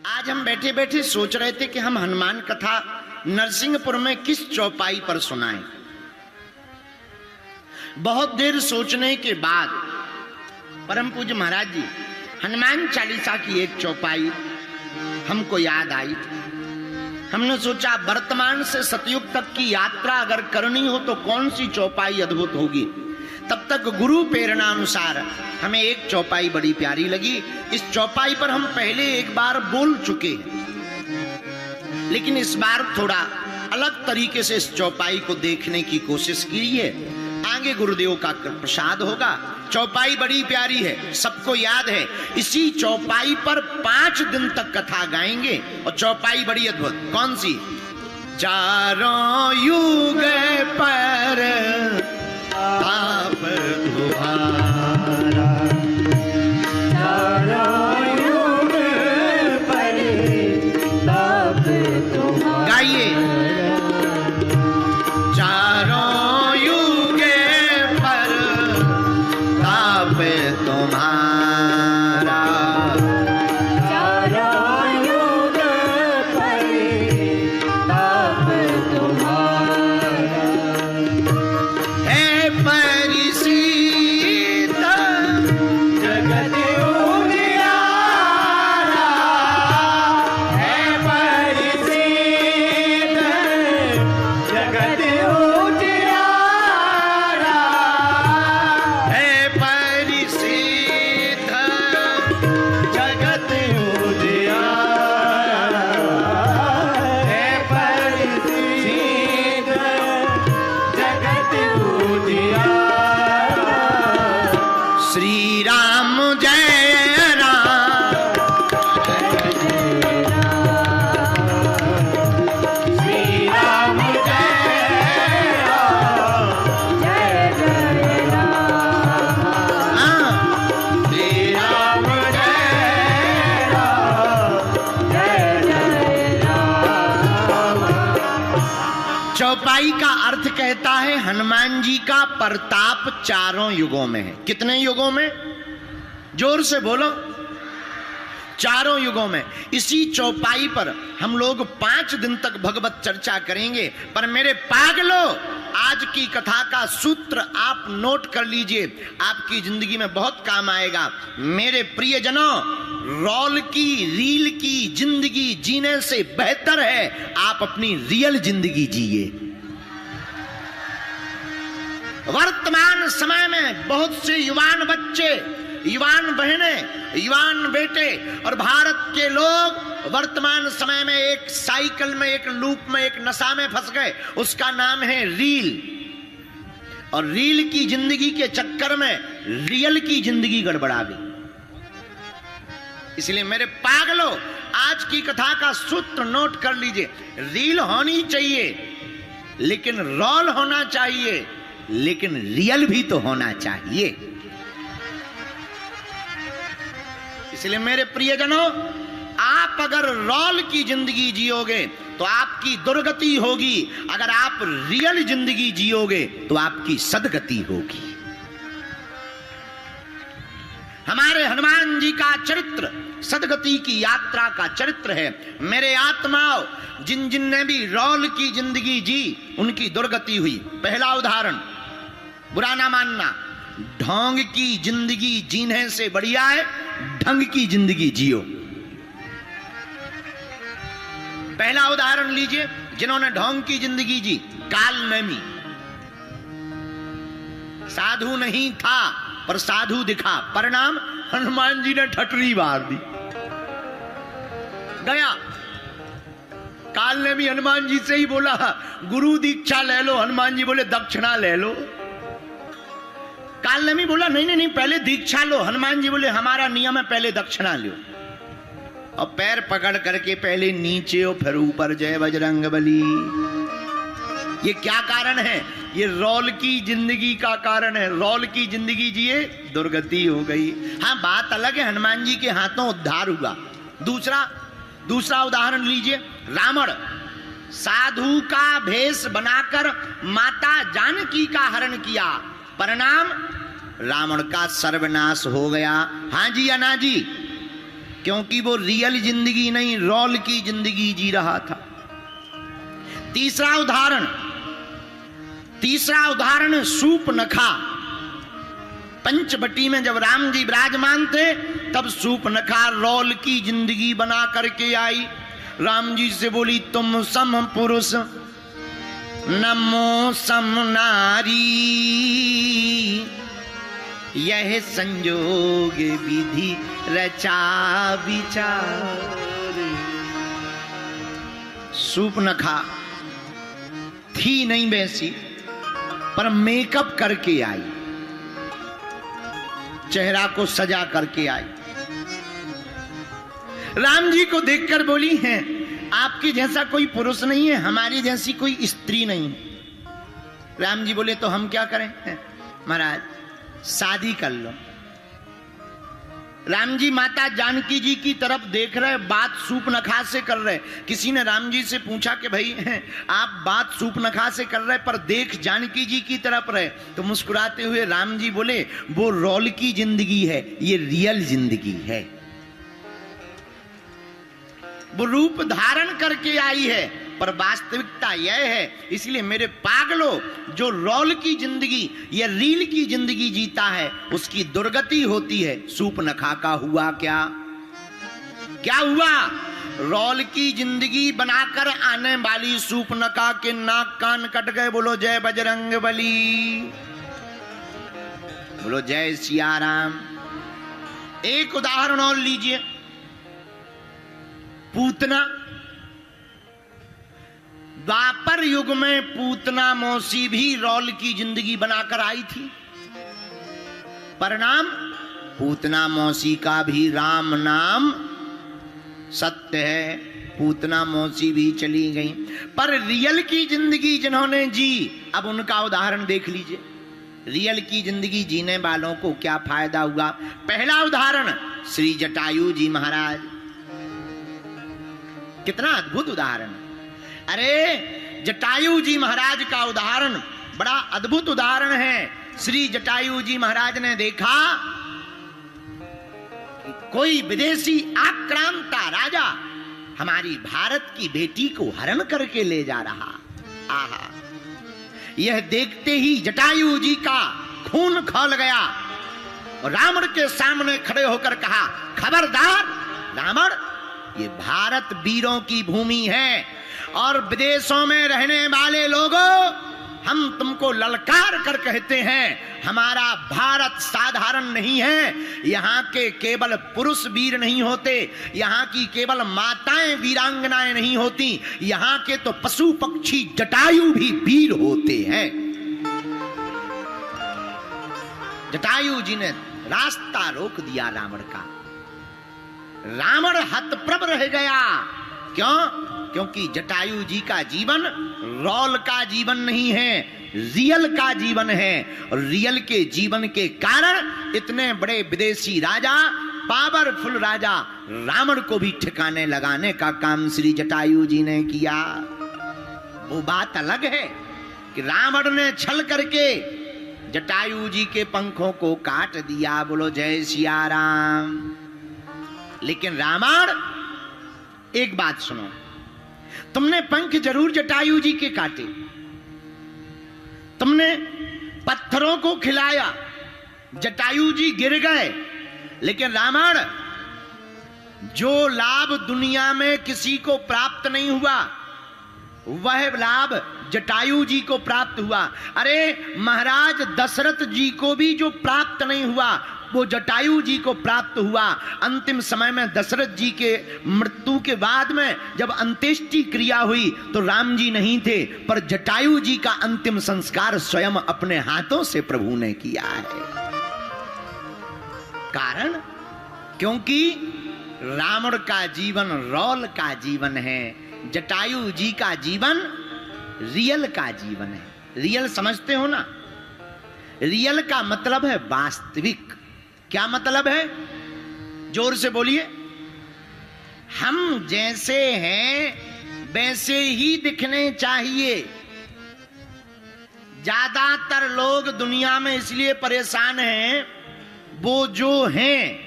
आज हम बैठे बैठे सोच रहे थे कि हम हनुमान कथा नरसिंहपुर में किस चौपाई पर सुनाएं। बहुत देर सोचने के बाद परम पूज्य महाराज जी हनुमान चालीसा की एक चौपाई हमको याद आई। हमने सोचा वर्तमान से सतयुग तक की यात्रा अगर करनी हो तो कौन सी चौपाई अद्भुत होगी। तब तक गुरु प्रेरणा अनुसार हमें एक चौपाई बड़ी प्यारी लगी। इस चौपाई पर हम पहले एक बार बोल चुके, लेकिन इस बार थोड़ा अलग तरीके से इस चौपाई को देखने की कोशिश की है। आगे गुरुदेव का प्रसाद होगा। चौपाई बड़ी प्यारी है, सबको याद है। इसी चौपाई पर 5 दिन तक कथा गाएंगे और चौपाई बड़ी अद्भुत। कौन सी? चारों युग पर ताप तुम्हारा, चारों युग पर ताप तुम्हारा। गाइए। चारों युग पर ताप तुम्हारा, चारों युग पर ताप तुम्हारा। है परिसीत जगत उजियारा, है परिसीत जगत उजियारा, है परिसीत जगत उजियारा, है परिसीत जगत उजियारा। श्री राम जय राम, श्री राम जय राम, जय जय राम। श्री राम जय राम, जय जय राम। चौपाई का अर्थ कहता है हनुमान जी का प्रताप चारों युगों में है। कितने युगों में? जोर से बोलो। चारों युगों में। इसी चौपाई पर हम लोग 5 दिन तक भगवत चर्चा करेंगे। पर मेरे पागलों, आज की कथा का सूत्र आप नोट कर लीजिए, आपकी जिंदगी में बहुत काम आएगा। मेरे प्रियजनों, रोल की रील की जिंदगी जीने से बेहतर है आप अपनी रियल जिंदगी जिए। वर्तमान समय में बहुत से युवान बच्चे, युवान बहनें, युवान बेटे और भारत के लोग वर्तमान समय में एक साइकिल में, एक लूप में, एक नशा में फंस गए। उसका नाम है रील। और रील की जिंदगी के चक्कर में रियल की जिंदगी गड़बड़ा गई। इसलिए मेरे पागलों, आज की कथा का सूत्र नोट कर लीजिए। रील होनी चाहिए लेकिन रोल होना चाहिए, लेकिन रियल भी तो होना चाहिए। इसलिए मेरे प्रियजनों, आप अगर रोल की जिंदगी जियोगे तो आपकी दुर्गति होगी, अगर आप रियल जिंदगी जियोगे तो आपकी सदगति होगी। हमारे हनुमान जी का चरित्र सदगति की यात्रा का चरित्र है। मेरे आत्माओं, जिन जिन ने भी रोल की जिंदगी जी उनकी दुर्गति हुई। पहला उदाहरण, बुरा ना मानना, ढोंग की जिंदगी जीने से बढ़िया है ढंग की जिंदगी जियो। पहला उदाहरण लीजिए, जिन्होंने ढोंग की जिंदगी जी। काल नेमी साधु नहीं था पर साधु दिखा, परिणाम हनुमान जी ने ठटरी मार दी। गया काल ने भी हनुमान जी से ही बोला गुरु दीक्षा ले लो, हनुमान जी बोले दक्षिणा ले लो। काल ने भी बोला नहीं नहीं नहीं, पहले दीक्षा लो, हनुमान जी बोले हमारा नियम है पहले दक्षिणा लो। और पैर पकड़ करके पहले नीचे और फिर ऊपर, जय बजरंगबली। ये क्या कारण है? ये रोल की जिंदगी का कारण है। रोल की जिंदगी जिए, दुर्गति हो गई। हाँ, बात अलग है, हनुमान जी के हाथों उद्धार हुआ। दूसरा उदाहरण लीजिए, रावण साधु का भेष बनाकर माता जानकी का हरण किया, परिणाम रावण का सर्वनाश हो गया। हाँ जी या ना जी? क्योंकि वो रियल जिंदगी नहीं, रोल की जिंदगी जी रहा था। तीसरा उदाहरण सूपनखा। पंचवटी में जब राम जी विराजमान थे तब सूपनखा रोल की जिंदगी बना करके आई। राम जी से बोली, तुम सम पुरुष नमो सम नारी, यह संजोग विधि रचा विचार। सूपनखा थी नहीं वैसी, पर मेकअप करके आई, चेहरा को सजा करके आई। राम जी को देखकर बोली है, आपके जैसा कोई पुरुष नहीं है, हमारी जैसी कोई स्त्री नहीं है। राम जी बोले, तो हम क्या करें? महाराज शादी कर लो। राम जी माता जानकी जी की तरफ देख रहे, बात सूपनखा से कर रहे। किसी ने राम जी से पूछा कि भाई आप बात सूपनखा से कर रहे पर देख जानकी जी की तरफ रहे, तो मुस्कुराते हुए राम जी बोले, वो रोल की जिंदगी है, ये रियल जिंदगी है। वो रूप धारण करके आई है, पर वास्तविकता यह है। इसलिए मेरे पागलों, जो रोल की जिंदगी या रील की जिंदगी जीता है उसकी दुर्गति होती है। सूपनखा का हुआ क्या हुआ? रोल की जिंदगी बनाकर आने वाली सूपनखा के नाक कान कट गए। बोलो जय बजरंगबली, बोलो जय सिया राम। एक उदाहरण और लीजिए, पूतना। द्वापर युग में पूतना मौसी भी रोल की जिंदगी बनाकर आई थी। परिणाम, पूतना मौसी का भी राम नाम सत्य है, पूतना मौसी भी चली गई। पर रियल की जिंदगी जिन्होंने जी, अब उनका उदाहरण देख लीजिए। रियल की जिंदगी जीने वालों को क्या फायदा हुआ? पहला उदाहरण श्री जटायु जी महाराज। कितना अद्भुत उदाहरण! अरे जटायु जी महाराज का उदाहरण बड़ा अद्भुत उदाहरण है। श्री जटायु जी महाराज ने देखा कि कोई विदेशी आक्रांता राजा हमारी भारत की बेटी को हरण करके ले जा रहा। आहा! यह देखते ही जटायु जी का खून खौल गया और रावण के सामने खड़े होकर कहा, खबरदार रावण, ये भारत वीरों की भूमि है और विदेशों में रहने वाले लोगों, हम तुमको ललकार कर कहते हैं, हमारा भारत साधारण नहीं है। यहाँ के केवल पुरुष वीर नहीं होते, यहाँ की केवल माताएं वीरांगनाएं नहीं होती, यहाँ के तो पशु पक्षी जटायु भी वीर होते हैं। जटायु जी ने रास्ता रोक दिया रावण का। रावण हतप्रभ रह गया। क्यों? क्योंकि जटायु जी का जीवन रोल का जीवन नहीं है, रियल का जीवन है। और रियल के जीवन के कारण इतने बड़े विदेशी राजा, पावरफुल राजा रावण को भी ठिकाने लगाने का काम श्री जटायु जी ने किया। वो बात अलग है कि रावण ने छल करके जटायु जी के पंखों को काट दिया। बोलो जय सिया राम। लेकिन रावण, एक बात सुनो, तुमने पंख जरूर जटायु जी के काटे, तुमने पत्थरों को खिलाया, जटायु जी गिर गए, लेकिन रावण, जो लाभ दुनिया में किसी को प्राप्त नहीं हुआ वह लाभ जटायु जी को प्राप्त हुआ। अरे महाराज दशरथ जी को भी जो प्राप्त नहीं हुआ वो जटायु जी को प्राप्त हुआ। अंतिम समय में दशरथ जी के मृत्यु के बाद में जब अंत्येष्टि क्रिया हुई तो राम जी नहीं थे, पर जटायु जी का अंतिम संस्कार स्वयं अपने हाथों से प्रभु ने किया है। कारण, क्योंकि रावण का जीवन रोल का जीवन है, जटायु जी का जीवन रियल का जीवन है। रियल समझते हो ना? रियल का मतलब है वास्तविक। क्या मतलब है? जोर से बोलिए। हम जैसे हैं वैसे ही दिखने चाहिए। ज्यादातर लोग दुनिया में इसलिए परेशान हैं, वो जो हैं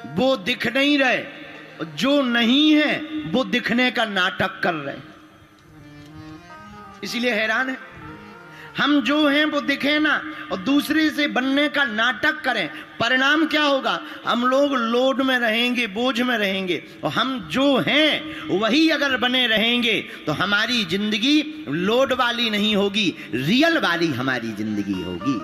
वो दिख नहीं रहे, जो नहीं है वो दिखने का नाटक कर रहे, इसीलिए हैरान है। हम जो हैं वो दिखे ना और दूसरे से बनने का नाटक करें, परिणाम क्या होगा? हम लोग लोड में रहेंगे, बोझ में रहेंगे। और हम जो हैं वही अगर बने रहेंगे तो हमारी जिंदगी लोड वाली नहीं होगी, रियल वाली हमारी जिंदगी होगी।